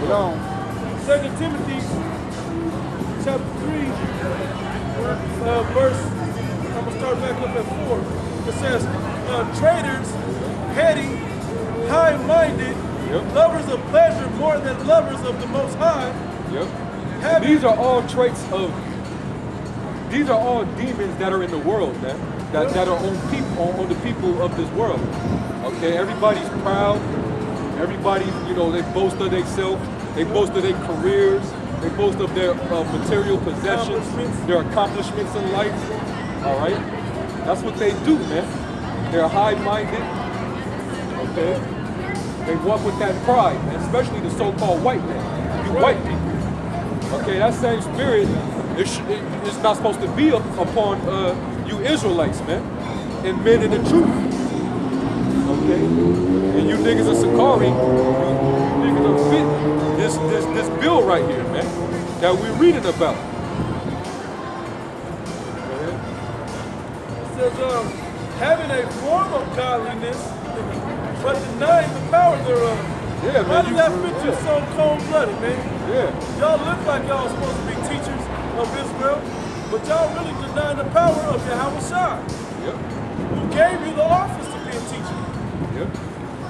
Go. 2 Timothy chapter 3, verse, I'm going to start back up at 4. It says, traitors, heady, high-minded, lovers of pleasure more than lovers of the Most High. Yep. These are all traits of, these are all demons that are in the world, man. That are on people, on the people of this world. Okay, everybody's proud. Everybody, you know, they boast of themselves. They boast of their careers. They boast of their material possessions, their accomplishments in life. All right, that's what they do, man. They're high-minded. Okay, they walk with that pride, man, especially the so-called white man. You white people. Okay, that same spirit it's not supposed to be upon you Israelites, man, and men in the truth. Okay, and you niggas of Sakari, you niggas are fit this bill right here, man, that we're reading about. It says, having a form of godliness, but denying the power thereof. Yeah, Why man. does that fit you so cold-blooded, man? Yeah. Y'all look like y'all supposed to be teachers of Israel, but y'all really denying the power of Yahweh Shai, who gave you the office to be a teacher.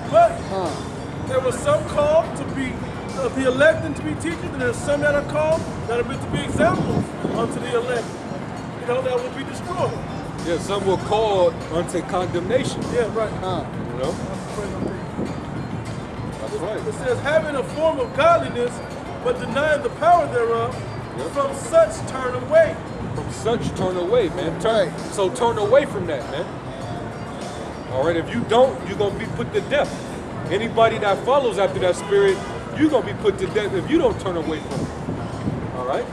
But there was some called to be the elected to be teachers, and there's some that are called that are meant to be examples unto the elect. You know, that will be destroyed. Yeah, some were called unto condemnation. Yeah, right. You know? That's right. It says, having a form of godliness, but denying the power thereof, from such turn away. From such turn away, man. So turn away from that, man. All right, if you don't, you're going to be put to death. Anybody that follows after that spirit, you're going to be put to death if you don't turn away from it. All right?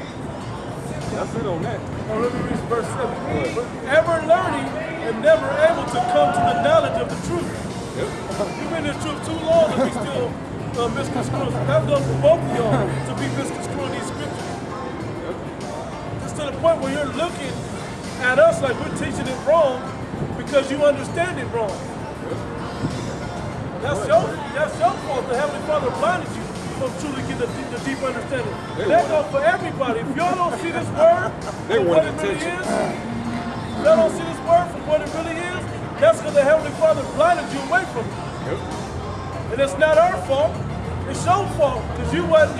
That's it on that. Now let me read verse 7. Ever learning and never able to come to the knowledge of the truth. You've been in the truth too long to be still misconstrued. That goes for both of y'all to be misconstruing these scriptures. Just to the point where you're looking at us like we're teaching it wrong because you understand it wrong. That's your fault. The Heavenly Father blinded you from truly getting the deep understanding. That goes for everybody. If y'all don't see this word for what it really is, y'all don't see this word for what it really is, that's because the Heavenly Father blinded you away from it. And it's not our fault. It's your fault because you wasn't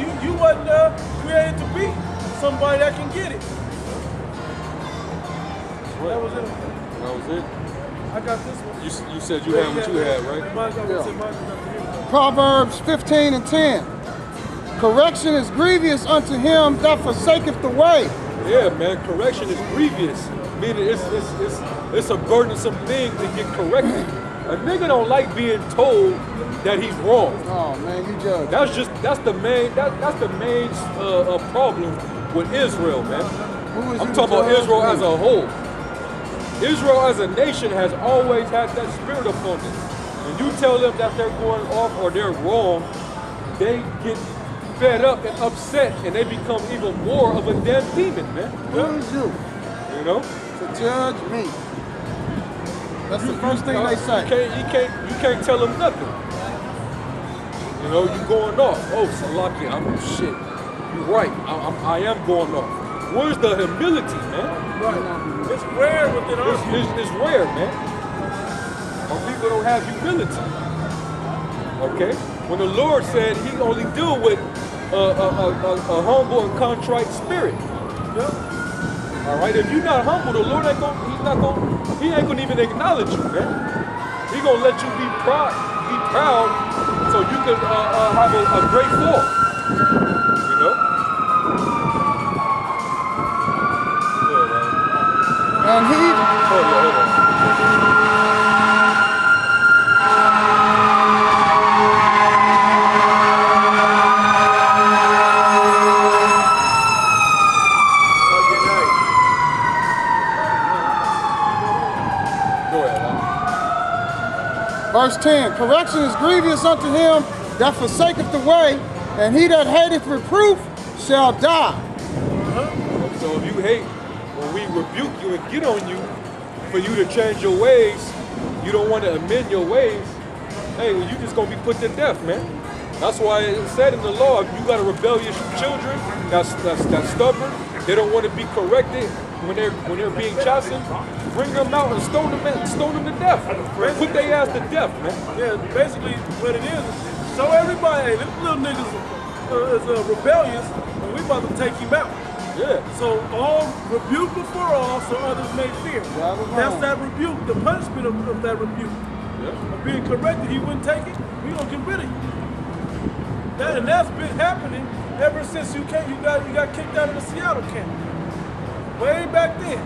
created to be somebody that can get it. That was it. That was it. I got this one. You said you had what you had, right? Proverbs 15 and 10. Correction is grievous unto him that forsaketh the way. Yeah, man. Correction is grievous. Meaning it's a burdensome thing to get corrected. A nigga don't like being told that he's wrong. Oh man, you judge. That's the main problem with Israel, man. I'm talking about Israel as a whole. Israel as a nation has always had that spirit upon them. When you tell them that they're going off or they're wrong, they get fed up and upset and they become even more of a damn demon, man. Who is you? You know? To judge me. That's the first thing they say. You can't tell them nothing. You know, you going off. Oh, Salaki, I'm shit. You're right. I am going off. Where's the humility, man? Right. It's rare within our people. It's rare, man. Our people don't have humility. Okay? When the Lord said he only deal with a humble and contrite spirit. All right, if you're not humble, the Lord he ain't gonna even acknowledge you, man. He gonna let you be proud, so you can have a great fall. You know? And he. Hold on. Verse 10, correction is grievous unto him that forsaketh the way, and he that hateth reproof shall die. So if you hate, when we rebuke you and get on you for you to change your ways, you don't want to amend your ways, hey, well, you just going to be put to death, man. That's why it said in the law, if you got a rebellious children that's stubborn, they don't want to be corrected when they're being chastened, bring them out and stone them to death. Put their ass to death, man. Yeah, basically what it is, show everybody, hey, this little nigga's is rebellious, and we about to take him out. Yeah. So all rebuke before all, so others may fear. That's that rebuke, the punishment of that rebuke. Yeah. Of being corrected, he wouldn't take it, we gonna get rid of you. And that's been happening ever since you got kicked out of the Seattle camp. Way back then.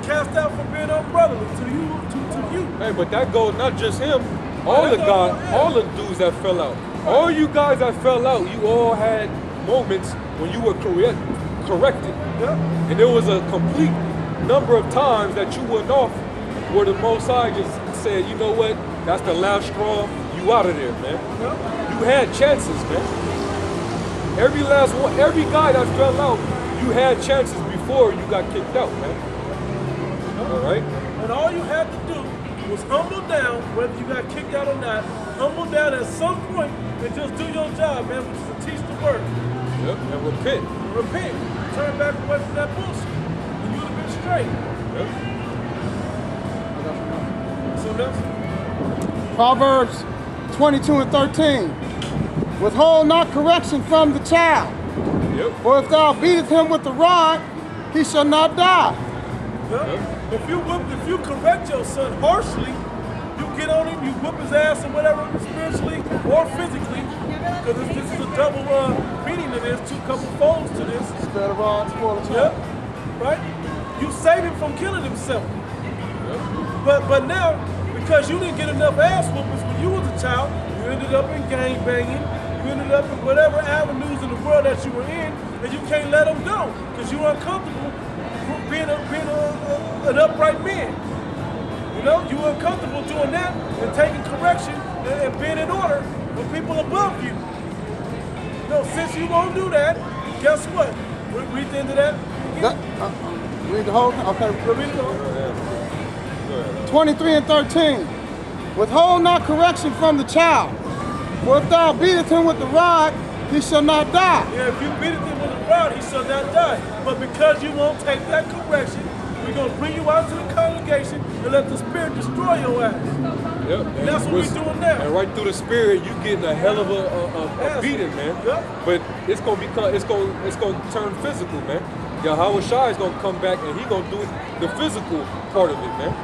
Cast out for being unbrotherly to you. Hey, but that goes not just him. All the dudes that fell out. All you guys that fell out, you all had moments when you were corrected. Yeah. And there was a complete number of times that you went off where the Most High just said, you know what, that's the last straw, you out of there, man. Yeah. You had chances, man. Every last one, every guy that fell out, you had chances before you got kicked out, man. All right? And all you had to do was humble down, whether you got kicked out or not, humble down at some point and just do your job, man, which is to teach the word. Yep, and repent. Repent. Turn back away from that bullshit. And you would have been straight. Yep. So that's Proverbs 22 and 13. Withhold not correction from the child, Yep. for if thou beatest him with the rod, he shall not die. yeah. If you correct your son harshly, you get on him, you whip his ass or whatever, spiritually or physically, because this is a double meaning to this, two couple folds to this. Spare the rod, spoil the Yeah, child. right? You save him from killing himself. But now, because you didn't get enough ass whoopings when you was a child, you ended up in gang banging, you ended up in whatever avenues in the world that you were in, and you can't let them go because you're uncomfortable being an upright man. You know, you were uncomfortable doing that and taking correction and being in order with people above you. No, since you won't do that, guess what? Read the end of that. Read the whole thing? Okay. Read it all. 23 and 13. Withhold not correction from the child, for if thou beatest him with the rod, he shall not die. Yeah, if you beat him with a rod, he shall not die. But because you won't take that correction, we're going to bring you out to the congregation and let the Spirit destroy your ass. Yep. And that's what we're doing now. And right through the spirit, you getting a hell of a beating, man. Yep. But it's gonna turn physical, man. Yahweh Shai is gonna come back and he gonna do the physical part of it, man.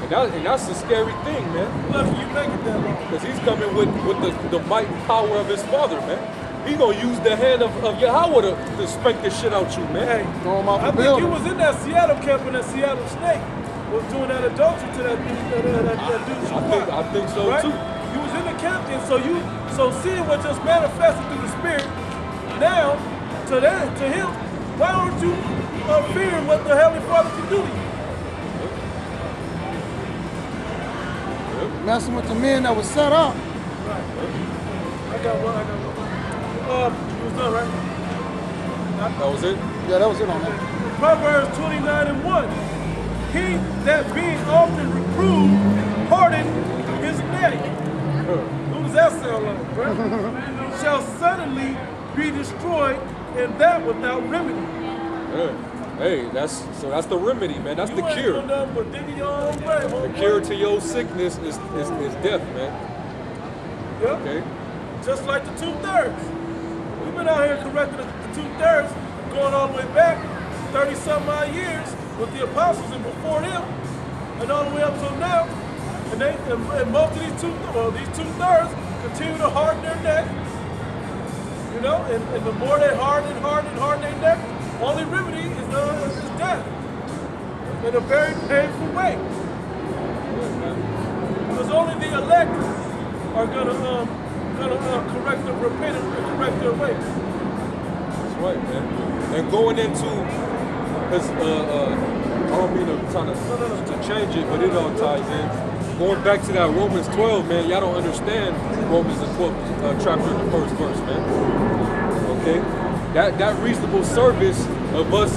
And that's a scary thing, man. Look, you make it that long. Because he's coming with the might and power of his father, man. He gonna use the hand of Yahweh to spank the shit out you, man. Hey, Throw him off I the think you building. was in that Seattle camp and that Seattle snake was doing that adultery to that dude's wife. I think so Right? too. You was in the camp then, so seeing what just manifested through the Spirit, now to him, why aren't you fearing what the Heavenly Father can do to you? Messing with the men that was set up. I got one. You was done, right? That was it? Yeah, that was it on that. Proverbs 29 and 1. He that being often reproved hardened his neck. Who does that sound like, right? Shall suddenly be destroyed, and that without remedy. Yeah. Hey, that's the remedy, man. That's the You cure. ain't doing nothing but digging your own grave. The cure to your sickness is death, man. Yep. Okay? Just like the 2/3. We've been out here correcting the 2/3, going all the way back 30-some odd years with the apostles and before them, and all the way up till now. And most of these 2/3 continue to harden their neck. You know, and the more they harden their neck, only remedy is death in a very painful way. Because only the elect are gonna correct and repent and correct their ways. That's right, man. And going into, because I don't mean to change it, but it all ties in. Going back to that Romans 12, man, y'all don't understand Romans the 12th chapter, the first verse, man. Okay? That reasonable service of us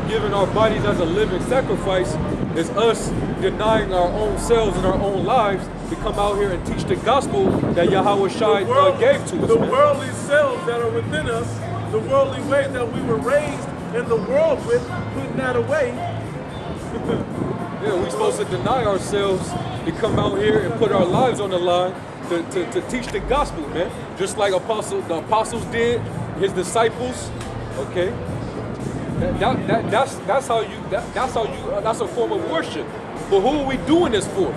giving our bodies as a living sacrifice It's us denying our own selves and our own lives to come out here and teach the gospel that Yahweh Shai gave to us. The man. worldly selves that are within us, the worldly ways that we were raised in the world with, putting that away. Yeah, we're supposed to deny ourselves to come out here and put our lives on the line to teach the gospel, man. Just like the apostles did, his disciples. Okay, that's how you that's a form of worship. But who are we doing this for?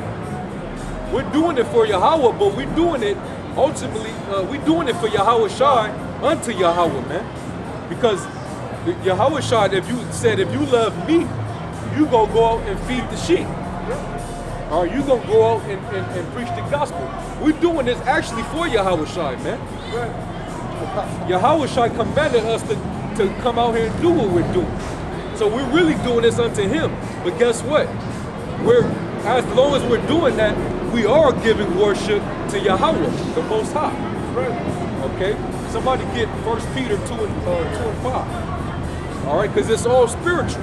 We're doing it for Yahweh, but we're doing it ultimately. We're doing it for Yahweh Shai unto Yahweh, man. Because Yahweh Shai, if you love me, you gonna go out and feed the sheep. Or you gonna go out and preach the gospel. We're doing this actually for Yahweh Shai, man. Yahweh Shai commanded us to come out here and do what we're doing. So we're really doing this unto him. But guess what? As long as we're doing that, we are giving worship to Yahweh, the Most High. Okay? Somebody get 1 Peter 2 and 5. All right? Because it's all spiritual.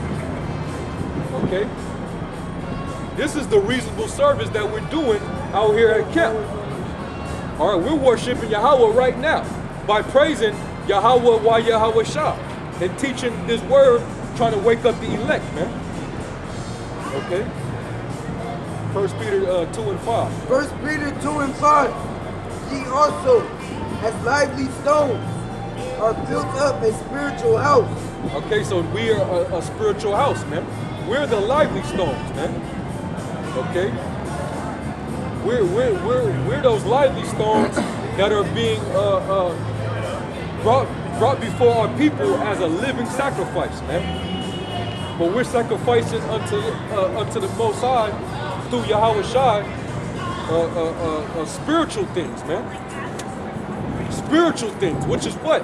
Okay? This is the reasonable service that we're doing out here at camp. All right, we're worshiping Yahweh right now by praising Yahweh while Yahweh Shah and teaching this word, trying to wake up the elect, man. Okay? 1 Peter 2 and 5. 1 Peter 2 and 5. Ye also, as lively stones, are built up a spiritual house. Okay, so we are a spiritual house, man. We're the lively stones, man. Okay? We're those lively stones that are being brought before our people as a living sacrifice, man. But we're sacrificing unto the Most High through Yahweh Shai spiritual things, man. Spiritual things, which is what?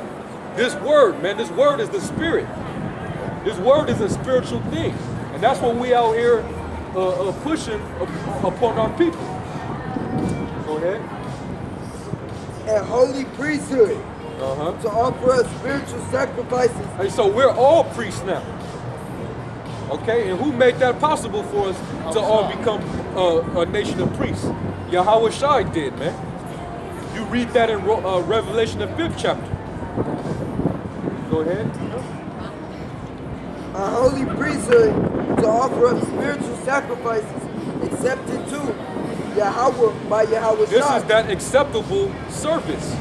This word, man. This word is the spirit. This word is a spiritual thing. And that's what we out here pushing upon our people. Go ahead. A holy priesthood Uh-huh. to offer us spiritual sacrifices. Hey, so we're all priests now. Okay, and who made that possible for us to all become a nation of priests? Yahweh Shai did, man. You read that in Revelation, the 5th chapter. Go ahead. A holy priesthood to offer up spiritual sacrifices accepted to Yahweh by Yahweh This Shai. is that acceptable service.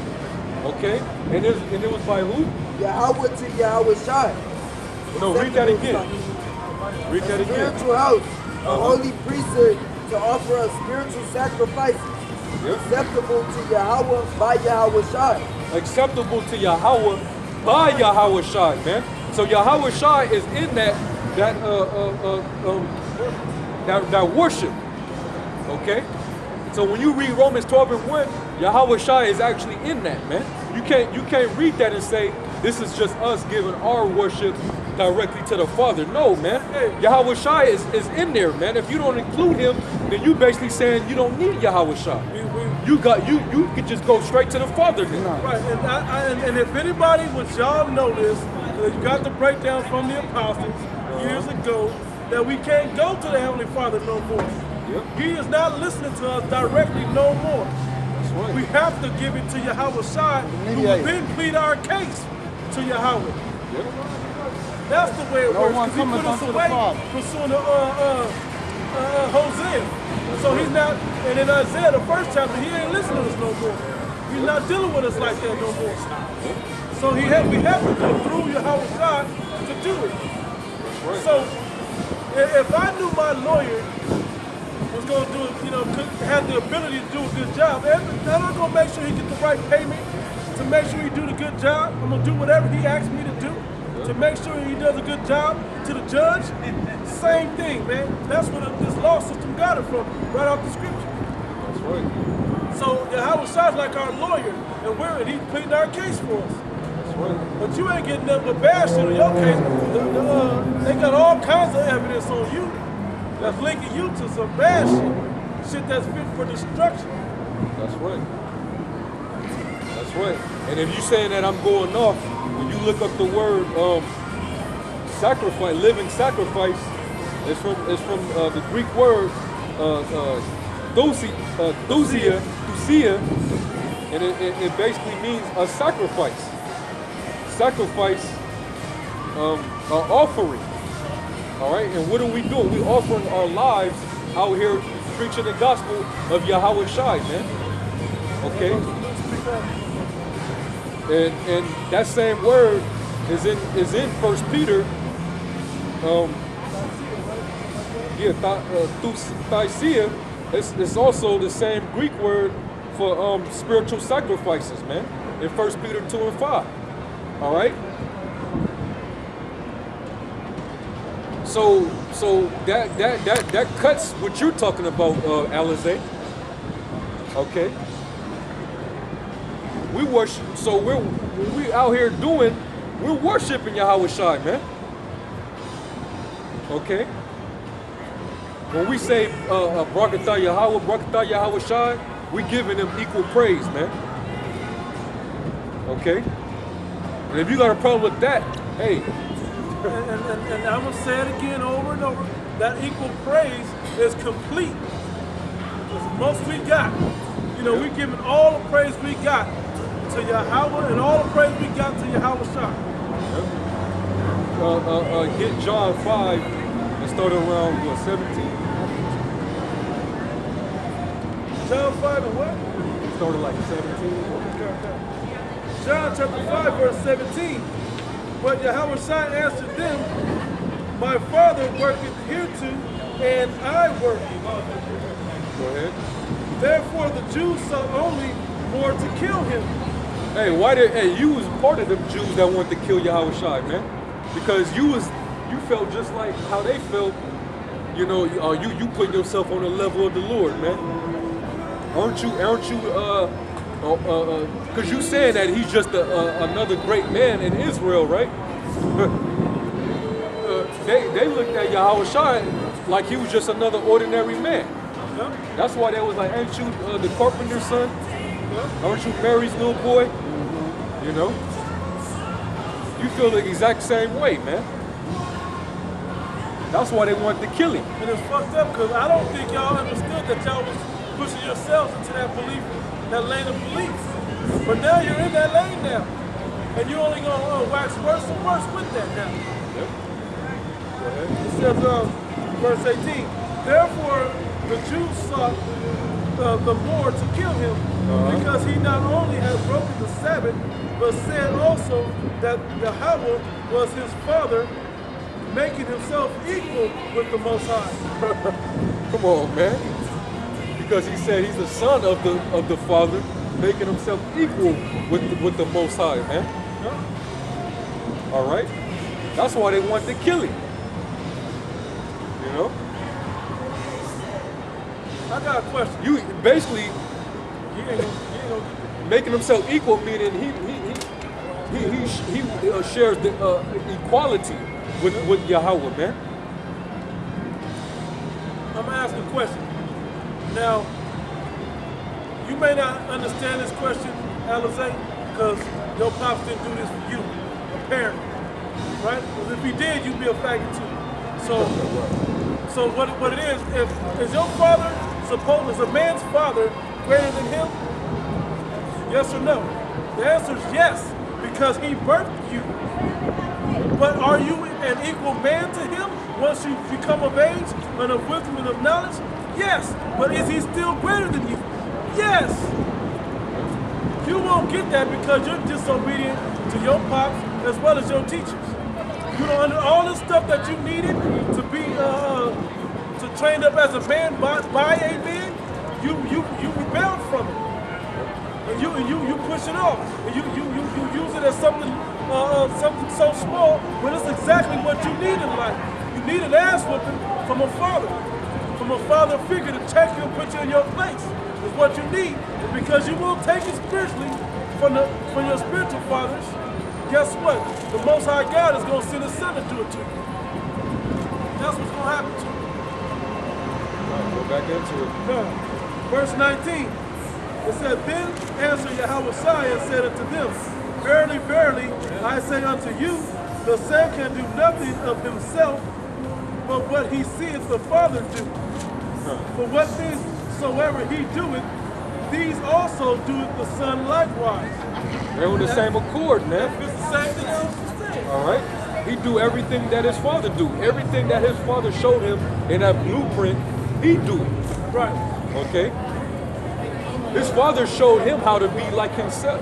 Okay? And it was by who? Yahweh to Yahweh Shai. No, read that again. Read A that again. spiritual house, a holy priesthood to offer us spiritual sacrifices Yep. acceptable to Yahweh by Yahweh Shai. Acceptable to Yahweh by Yahweh Shai, man. So Yahweh Shai is in that worship. Okay? So when you read Romans 12 and 1, Yahweh Shai is actually in that, man. You can't read that and say this is just us giving our worship directly to the Father. No, man. Yahweh Shai is in there, man. If you don't include him, then you basically saying you don't need Yahweh Shai. You could just go straight to the Father then. Right, and if anybody, which y'all know this, you got the breakdown from the apostles years ago, that we can't go to the Heavenly Father no more. Yep. He is not listening to us directly no more. That's right. We have to give it to Yahweh Shai, who will then plead our case to Yahweh. Yep. That's the way it No works. one 'Cause he cometh put us unto the away Father. pursuing Hosea. So he's not, and in Isaiah, the 1st chapter, he ain't listening to us no more. He's not dealing with us like that no more. So we have to go through Yahweh Shai to do it. Right. So if I knew my lawyer was going to do, had the ability to do a good job, I'm not going to make sure he gets the right payment to make sure he do the good job. I'm going to do whatever he asks me to do to make sure he does a good job to the judge. Same thing, man. That's where this law system got it from, right off the scripture. That's right. So Yahweh Shai is like our lawyer, and he's pleading our case for us. That's right. But you ain't getting nothing but bad shit on your case. They got all kinds of evidence on you that's linking you to some bad shit that's fit for destruction. That's right. That's right. And if you saying that I'm going off, when you look up the word sacrifice, living sacrifice, It's from the Greek word thusia, and it basically means a sacrifice. Sacrifice, an offering. All right, and what are we doing? We're offering our lives out here preaching the gospel of Yahweh Shai, man. Okay. And that same word is in 1 Peter. Thysia. It's also the same Greek word for spiritual sacrifices, man. In 1 Peter 2 and 5. All right. So that cuts what you're talking about, Alizé. Okay. We worship. So when we out here we're worshiping Yahweh Shai, man. Okay. When we say Barakatah Yahweh, Barakatah Yahweh Shai, we giving him equal praise, man. Okay. And if you got a problem with that, hey. And I'm gonna say it again over and over. That equal praise is complete. It's the most we got. You know, we giving all the praise we got to Yahweh and all the praise we got to Yahweh Shai. Get John 5 and start around 17. John 5 and what? Started like 17. John chapter 5 verse 17. But Yahweh Shai answered them, my Father worketh hereto, and I work. Go ahead. Therefore the Jews sought only more to kill him. Hey, you was part of them Jews that wanted to kill Yahweh Shai, man. Because you felt just like how they felt. You know, you putting yourself on the level of the Lord, man. Aren't you? Because you saying that he's just another great man in Israel, right? They looked at Yahweh Shai like he was just another ordinary man. Yeah. That's why they was like, ain't you the carpenter's son? Yeah. Aren't you Mary's little boy? You know? You feel the exact same way, man. That's why they wanted to kill him. And it's fucked up because I don't think y'all understood that y'all was pushing yourselves into that belief, that lane of belief. But now you're in that lane now. And you're only going to wax worse and worse with that now. Yep. Go ahead. It says, verse 18, therefore the Jews sought the more to kill him, because he not only had broken the Sabbath, but said also that Yahweh was his father, making himself equal with the Most High. Come on, man. Because he said he's the son of the Father, making himself equal with the Most High, man. Yeah. All right. That's why they wanted to kill him. You know. I got a question. You basically You ain't gonna making himself equal, meaning he shares the equality with Yahweh, man. I'm gonna ask a question. Now, you may not understand this question, Alizé, because your pops didn't do this for you, apparently, right? Because if he did, you'd be a faggot too. So what it is your father is a man's father greater than him? Yes or no? The answer is yes, because he birthed you. But are you an equal man to him once you become of age and of wisdom and of knowledge? Yes. But is he still greater than you? Yes. You won't get that because you're disobedient to your pops as well as your teachers. You don't under all the stuff that you needed to be to train up as a man by a man. You rebelled from it. And you push it off. And you use it as something so small when it's exactly what you need in life. You need an ass whooping from a father figure to check you and put you in your place. Is what you need. And because you won't take it spiritually from your spiritual fathers, guess what? The Most High God is going to send His Son to do it to you. That's what's going to happen to you. Go back into it. Verse 19. It said, then answered Yahweh Shai and said unto them, verily, verily, I say unto you, the Son can do nothing of himself, but what he seeth the Father do. For what things soever he doeth, these also doeth the Son likewise. They're on the same accord, man. It's the same thing I was saying. All right? He do everything that his father do. Everything that his father showed him in that blueprint, he do it. Right. Okay? His father showed him how to be like himself.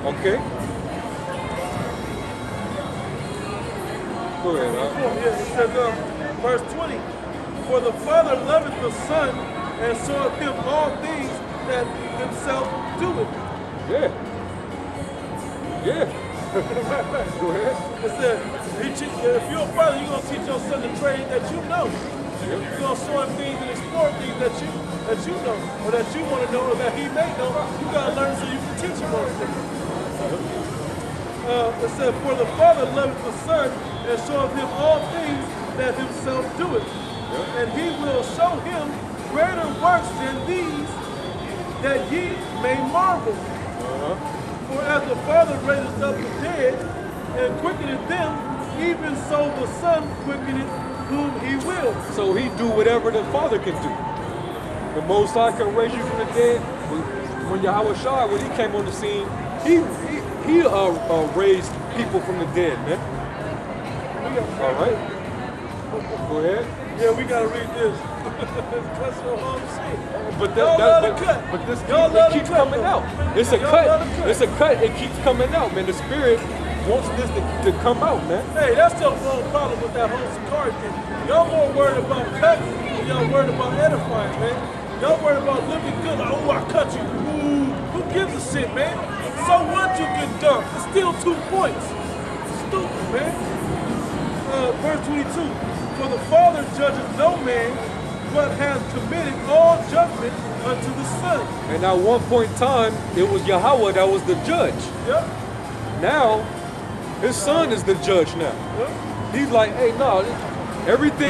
Okay? Go ahead, Yeah, it says, verse 20, for the Father loveth the Son, and showeth him all things that himself doeth. Yeah. Yeah. Go ahead. It said, if you're a father, you're going to teach your son the trade that you know. You're going to show him things and explore things that you know, or that you want to know, or that he may know. You got to learn so you can teach him those things. It said, for the Father loveth the Son, and showeth him all things that himself doeth. And he will show him greater works than these, that ye may marvel. For as the Father raiseth up the dead, and quickeneth them, even so the Son quickeneth whom he will. So he do whatever the Father can do. The Most High can raise you from the dead. When Yahweh Shai, when he came on the scene, he raised people from the dead, man. All right. Go ahead. Yeah, we gotta read this. That's your whole shit. But this Y'all keeps coming out. It's a cut. It's a cut. It keeps coming out, man. The Spirit wants this to come out, man. Hey, that's your whole problem with that whole Sakari thing. Y'all more worried about cutting than y'all worried about edifying, man. Y'all worried about looking good. Like, oh, I cut you. Ooh, who gives a shit, man? So what you get dunked? It's still 2 points. Stupid, man. Verse 22. For the Father judges no man, but has committed all judgment unto the Son. And at one point in time, it was Yahweh that was the judge. Yep. Now, his son is the judge now. Yep. He's like, hey, no, everything